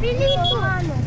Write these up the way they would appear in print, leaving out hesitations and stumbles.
Pilito. Ano?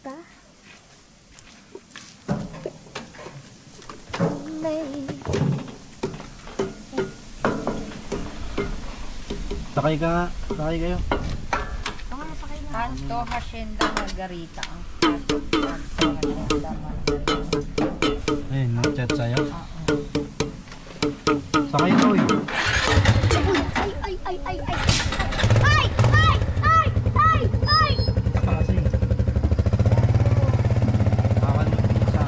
ka? May... Sakay ka nga. Sakay kayo. Kanto Hacienda Margarita. Kanto Hacienda Margarita. Ayun, nag-chat sa'yo. Oo. Sakay mo eh. Ay! Ay! Ay! Ay! Ay! Ay! Ay! Ay! Ay! Basta kasi. Nakakalot yung isa.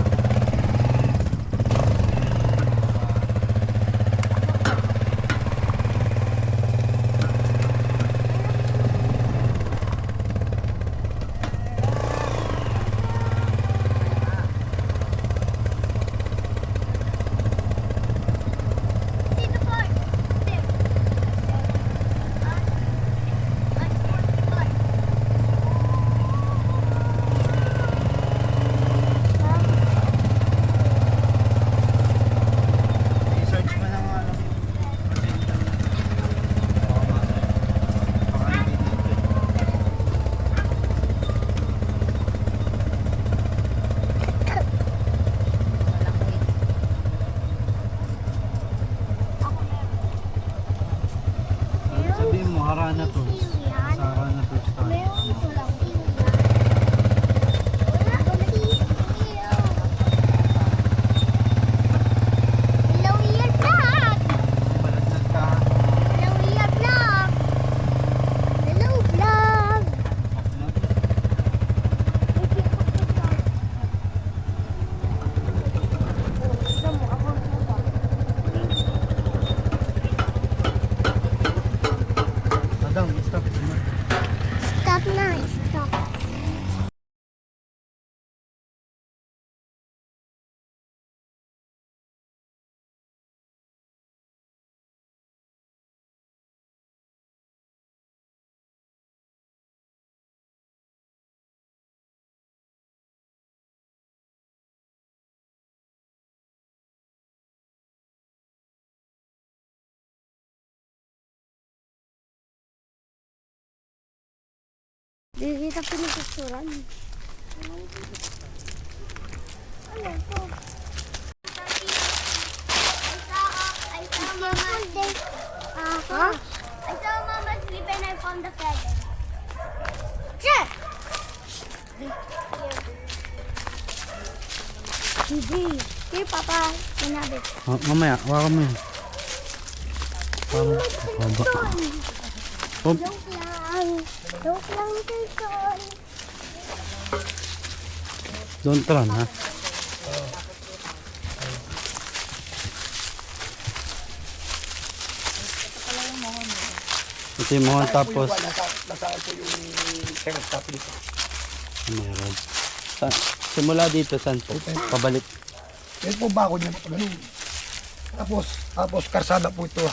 Dito po! Step! I-search mo lang ano. Oo nga. Baka hindi dito eh. Malaki. Sabihin mo, Harana to. Yan. Sa Harana to start. Meron ko lang yan. Wala akong iyo. Hello, Ian Vlog! Balatnag ka. Hello, Ian Vlog! Hello, Vlog! Madam, stop. Stop na, stop. Hindi kita pinipicturan. Ano to? I saw Mama. Huh? I saw Mama sleep and I found the feather. Check! Hindi. Here, Papa. Sinabi. Mamaya, hawakan mo yun. Parang haba. Hop. Joke lang. Joke lang, Jason. Don't run, ha? Ito yung mga tapos. Nasaan po yung hairstop dito? Meron. Simula dito, saan po? Pabalik. Yan po bako niya po ganun. Tapos karsada po ito.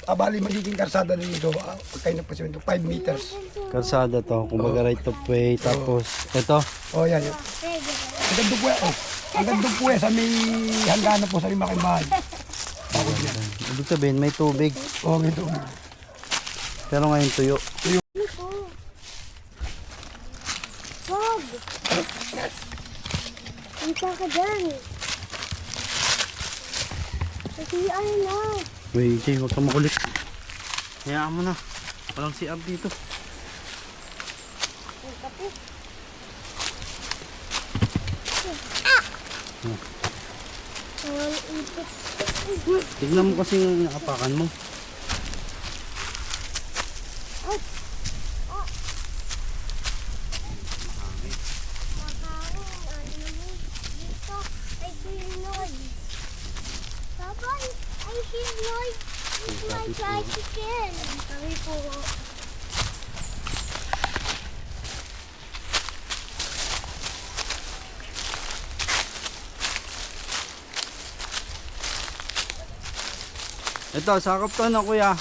Bali magiging karsada din ito. Pagkain na po siya ito, 5 meters. Kalsada to. Kumbaga right of way. Tapos, ito. Oh, yan. Hanggang doon po yan. Oh. Hanggang doon po yan sa may hangganan po sa may makimbahan. Bako niya. Ibig sabihin, may tubig. Oh, ganito. Pero ngayon tuyo. Wag! Punta ka dyan. Kasi ano na. Uy, Jay, huwag ka makulit. Hayaan mo na. Walang CR dito. Ang kape. Ang ipit. Tignan mo kasi yung inaapakan mo. I hear noise. Papa, I hear noise. It's my tricycle. Sorry po. Ito, sakop to na kuya.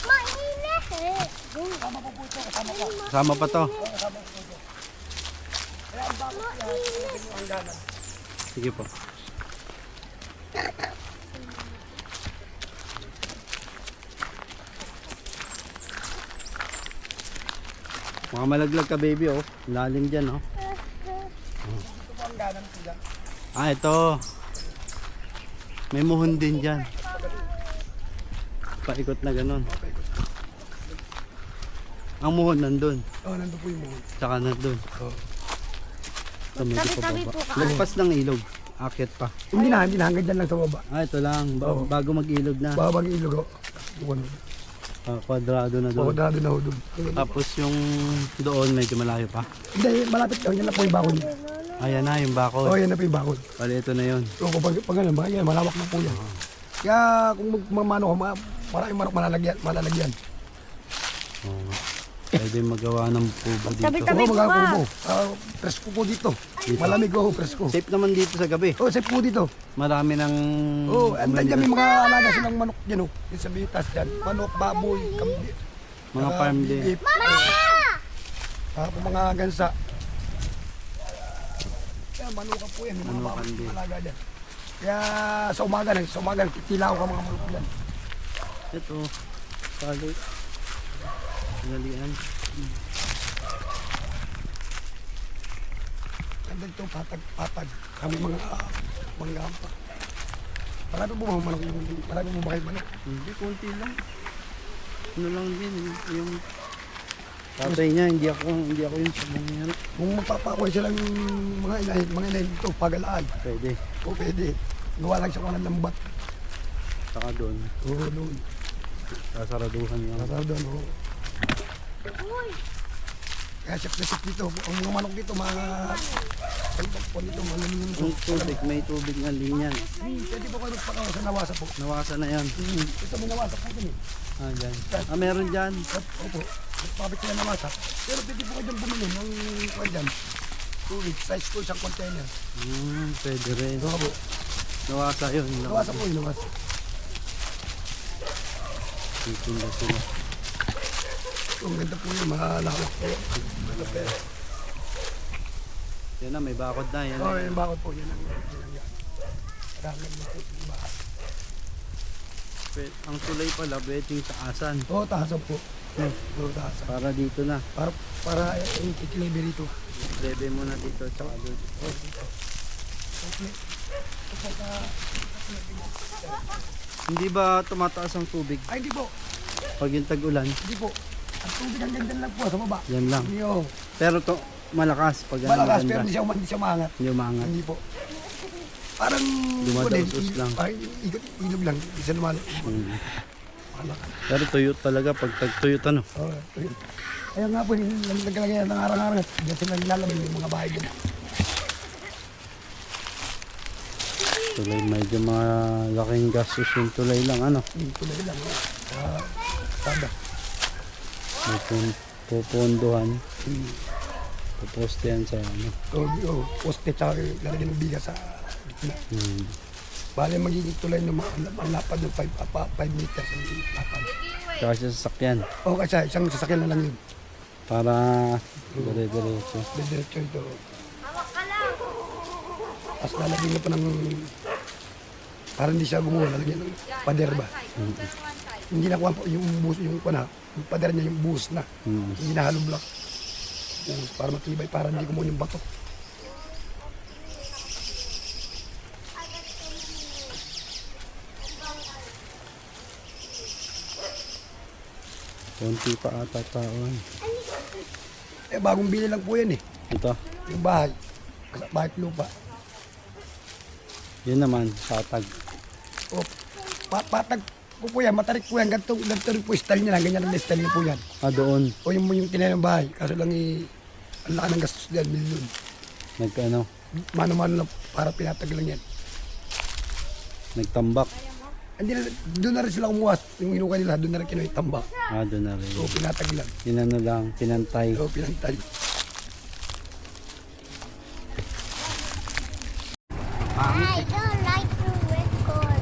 Mainit eh. Kasama pa to. Mainit. Sige po. Mga malaglag ka baby oh. Lalim dyan oh. Ah, ito. May muhon din dyan. Paikot na ganun. Ang muhon nandun. Oo, nandun po yung muhon. Tsaka nandun. Oo. Ito, medyo Tabi-tabi pababa. po ka. Lagpas ng ilog. Akit pa. Hindi na, hanggang dyan lang sa baba. Ah, ito lang. Oo. Bago mag-ilog na. Babang ilog, oh. Kwadrado na doon. Pakudrado na ho doon. Tapos yung doon medyo malayo pa. Hindi, malapit lang. Yan lang po yung bakod. Ayan na yung Oo, bakod. yan na po yung bakod. Bali ito na yun. So, pag ano, yan, malawak na po yan. Kaya kung magmamano ka, maraming manok malalagyan. Oo. Pwede magawa ng pubo dito. Tabi-tabi. Oo, po ka. magkakakubo. Presko po dito. Malamig ko, presko. Safe naman dito sa gabi. Oh, safe po dito. Marami ng... Oh, andan dyan may mga alaga silang manok dyan, oh. Yung sa bitas dyan. Manok, baboy, kambi. Mga farm din. bigip, mga gansa. Kaya manuka po yan. May mga Manukan baboy, din. mga alaga dyan. Kaya sa umaga, titilaw ka mga manok dyan. Ito. Pali. Galian. Andan ito, patag. Kami mga manggampa. Marami po mga manok. Marami po ba kayo manok? Hindi, konti lang. Ano lang din. Yung tatay niya, hindi ako yung samangyari. Kung magpapakuha silang mga inahin dito, pagalaan. Pwede. O pwede. Gawa lang siya kung ng lambat. Saka doon. Oo, doon. Sasaraduhan lang. Nasa doon, oo. Kaya siya presip dito. Ang mga manok dito, mga pagpapon dito, mga nalulunod. Yung tubig, may tubig na linya. Pwede po kayo magpakawa sa nawasa po. Nawasan na yan. Ito may nawasa po dun eh. Ah, dyan. Ah, meron dyan. Opo, magpapit sila nawasa. Pero pwede po kayo dyan bumili ng kwan dyan. Tubig, size ko isang container. Pwede rin. Ito po. Nawasa yun. Nawasa po yung nawasa. Titinda sila. Ang ganda po yun, mahalakak po. Ganda po yan. Yan na, may bakod na. Yan Oo, na. yung bakod po, yan ang yan. Marami na po yung bakod. Ang tulay pala, pwedeng taasan. Oo, tahasan po. Oo, tahasan. Para dito na. Para yung kikilibi rito. Lebe mo na dito. Tsaka doon. Hindi ba tumataas ang tubig Ay, hindi po. pag yung tag-ulan? Hindi po. Ang tubig ang ganda lang po sa baba. Yan lang. Hindi oh. Pero to malakas pag ano, Malakas maganda. pero hindi siya maangat. Hindi umangat. Hindi po. Parang Dumadaos lang. Parang ilog lang. Hindi siya lumal. Malakas. Pero tuyot talaga pag tag-tuyot ano. Oo, ayun. Kaya nga po, naglagay ng arang-arang at diyan sila nilalabay yung mga bahay dyan. Tulay medyo malaking gastos yung tulay lang ano. Yung tulad lang. Tada. May pupunduhan. Puposte yan sa ano. Oo, poste tsaka lalagyan ng bigas sa gitna. Bale magiging tulay ng ang lapad ng 5 meters ang lapad. Tsaka sa sasakyan. Oo, kasi isang sasakyan na lang yun. Para dire-diretso. Diretso ito. Tapos lalagyan na pa ng para hindi siya gumuha, lalagyan ng pader ba? Hindi na kuha po yung bus, yung pader niya yung bus na. Hindi na hollow block. Para matibay, para hindi gumuha yung bato. Konti pa ata taon. Eh, bagong bili lang po yan eh. Ito. Yung bahay. Bahay at lupa. Yun naman, patag. O, patag ko po yan, matarik po yan. Ganito rin po style niya lang. Ganyan ang style niya po yan. Ah, doon. O yung tinayin ng bahay. Kaso lang ang laki ng gastos dyan, milyon. Nagkano? Mano-mano lang para pinatag lang yan. Nagtambak. Hindi na, doon na rin sila kumuha. Yung inuka nila, doon na rin kinuha tambak. Ah, doon na rin. O, pinatag lang. Inano lang, pinantay. O, pinantay. I don't like to record.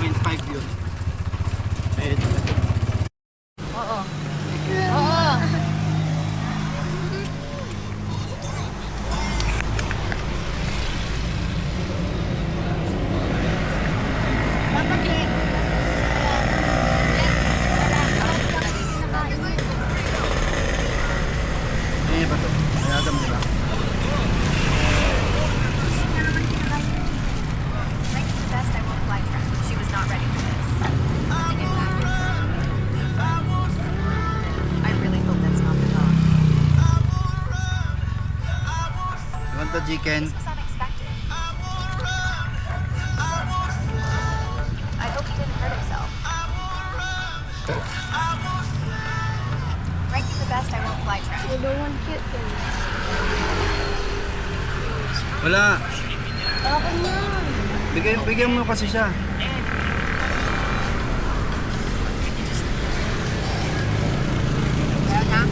1.5 yun. Eh, Oo. Oo. chicken. This was unexpected. I hope he didn't hurt himself. Ranking the best, I won't fly track. You don't want chicken. Wala. Akin yan. Bigyan mo kasi siya. Meron na?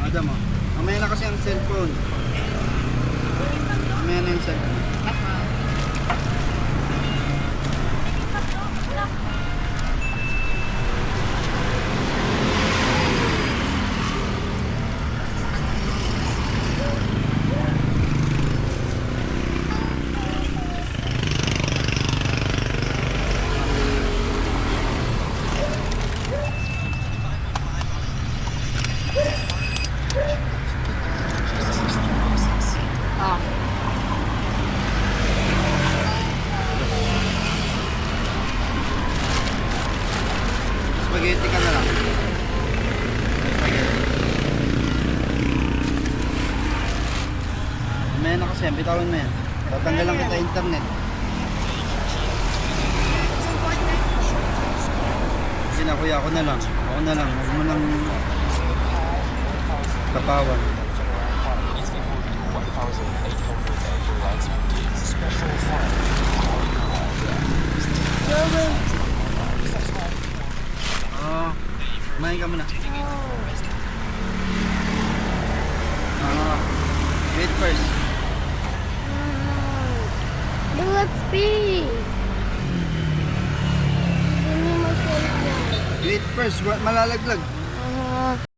Adam mo. Mamaya na kasi ang cellphone. Mamaya na yung cellphone. Oh. Spaghetti ka na lang. Spaghetti. Mamaya na kasi yan. Bitawin mo yan. Tatanggalan kita internet. Sige na kuya, ako na lang. Ako na lang. Huwag mo nang kapawan. Oo. Kumain ka muna. Wait first. Let's be. Wait first. Malalaglag.